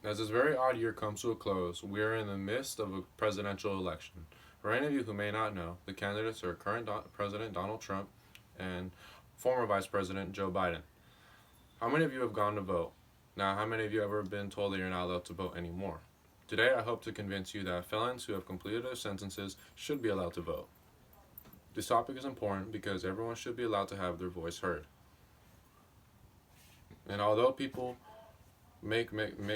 As this very odd year comes to a close, we are in the midst of a presidential election. For any of you who may not know, the candidates are current President Donald Trump and former Vice President Joe Biden. How many of you have gone to vote? Now, how many of you have ever been told that you're not allowed to vote anymore? Today, I hope to convince you that felons who have completed their sentences should be allowed to vote. This topic is important because everyone should be allowed to have their voice heard. And although people make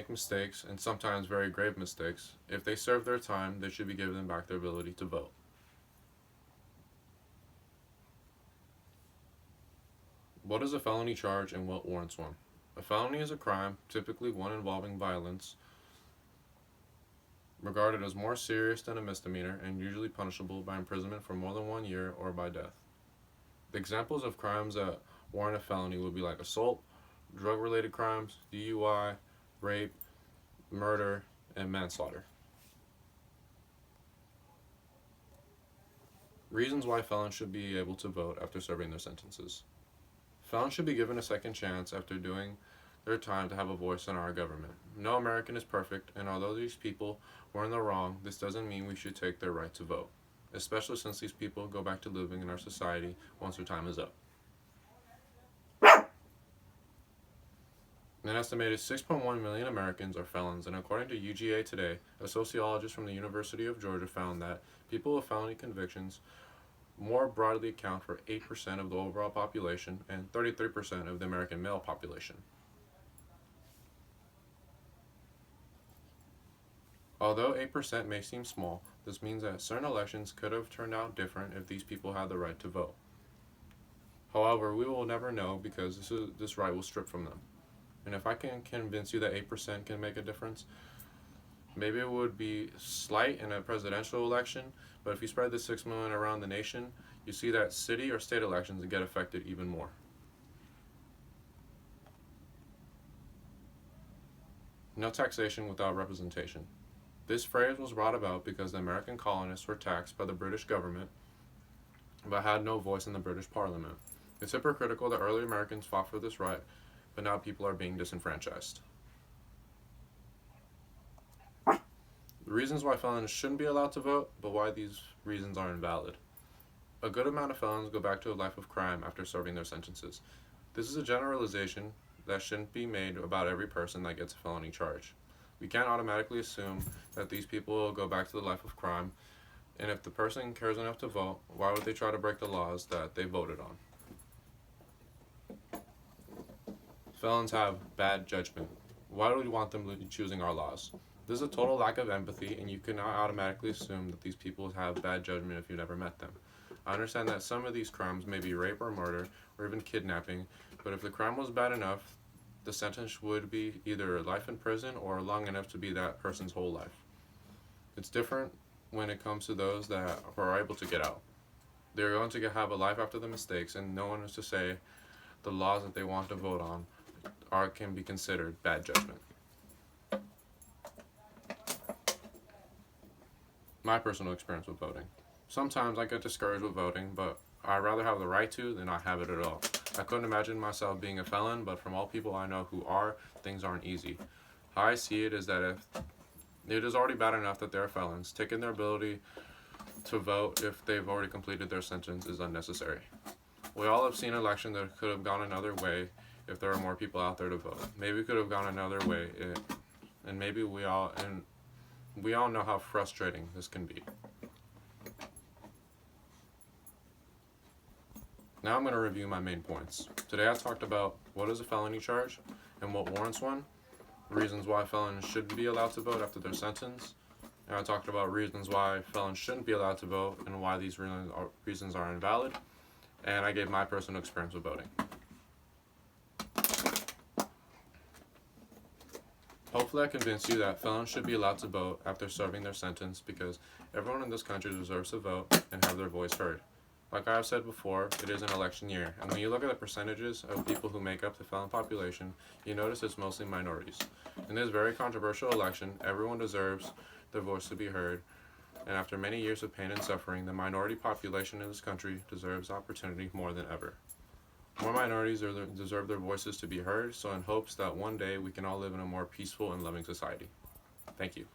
mistakes, and sometimes very grave mistakes, if they serve their time, they should be given back their ability to vote. What is a felony charge and what warrants one? A felony is a crime, typically one involving violence, regarded as more serious than a misdemeanor and usually punishable by imprisonment for more than 1 year or by death. The examples of crimes that warrant a felony would be like assault, drug-related crimes, DUI, rape, murder, and manslaughter. Reasons why felons should be able to vote after serving their sentences. Felons should be given a second chance after doing their time to have a voice in our government. No American is perfect, and although these people were in the wrong, this doesn't mean we should take their right to vote, especially since these people go back to living in our society once their time is up. An estimated 6.1 million Americans are felons, and according to UGA Today, a sociologist from the University of Georgia found that people with felony convictions more broadly account for 8% of the overall population and 33% of the American male population. Although 8% may seem small, this means that certain elections could have turned out different if these people had the right to vote. However, we will never know because this right was stripped from them. And if I can convince you that 8% can make a difference, maybe it would be slight in a presidential election, but if you spread the 6 million around the nation, you see that city or state elections get affected even more. No taxation without representation. This phrase was brought about because the American colonists were taxed by the British government but had no voice in the British Parliament. It's hypocritical that early Americans fought for this right, but now people are being disenfranchised. The reasons why felons shouldn't be allowed to vote, but why these reasons are invalid. A good amount of felons go back to a life of crime after serving their sentences. This is a generalization that shouldn't be made about every person that gets a felony charge. We can't automatically assume that these people will go back to the life of crime, and if the person cares enough to vote, why would they try to break the laws that they voted on? Felons have bad judgment. Why do we want them choosing our laws? This is a total lack of empathy, and you cannot automatically assume that these people have bad judgment if you never met them. I understand that some of these crimes may be rape or murder, or even kidnapping, but if the crime was bad enough, the sentence would be either life in prison or long enough to be that person's whole life. It's different when it comes to those that are able to get out. They're going to have a life after the mistakes, and no one is to say the laws that they want to vote on can be considered bad judgment. My personal experience with voting. Sometimes I get discouraged with voting, but I'd rather have the right to than not have it at all. I couldn't imagine myself being a felon, but from all people I know who are, things aren't easy. How I see it is that if it is already bad enough that they're felons, taking their ability to vote if they've already completed their sentence is unnecessary. We all have seen an election that could have gone another way if there were more people out there to vote. Maybe it could have gone another way, and maybe we all know how frustrating this can be. Now I'm going to review my main points. Today I talked about what is a felony charge and what warrants one, reasons why felons should be allowed to vote after their sentence, and I talked about reasons why felons shouldn't be allowed to vote and why these reasons are invalid, and I gave my personal experience with voting. Hopefully I convinced you that felons should be allowed to vote after serving their sentence because everyone in this country deserves to vote and have their voice heard. Like I have said before, it is an election year, and when you look at the percentages of people who make up the felon population, you notice it's mostly minorities. In this very controversial election, everyone deserves their voice to be heard, and after many years of pain and suffering, the minority population in this country deserves opportunity more than ever. More minorities deserve their voices to be heard, so in hopes that one day we can all live in a more peaceful and loving society. Thank you.